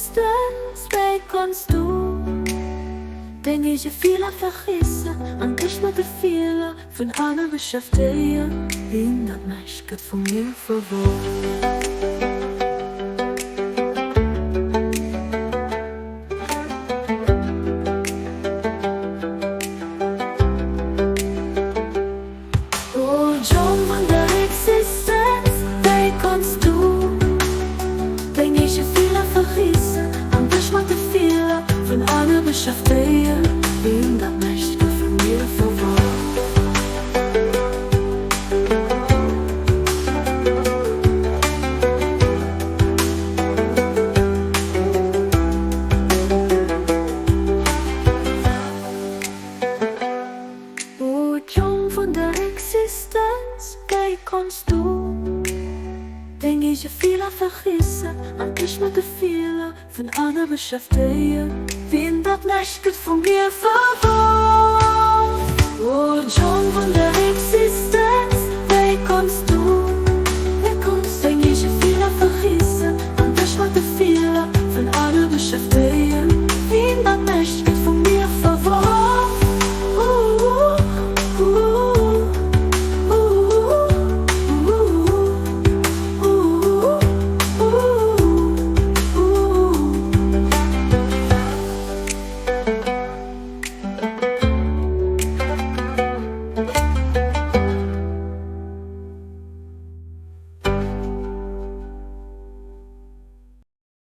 existence, bij konst du. Denk ich viele vergessen, an dich mit de viele von anderen beschäftigen, in dat mich geht von mir verworren. Beschäftigen, in dat meisje van mir verworren. Jong von der Existenz, wie kannst du? Denk ich viele vergessen, an dich mit de viele von anderen beschäftigen, wie in dat meisje von mir verworren. Jong von der Existenz, wie kannst du? Denk ich viele vergessen, an dich mit de viele von anderen beschäftigen, wie in dat meisje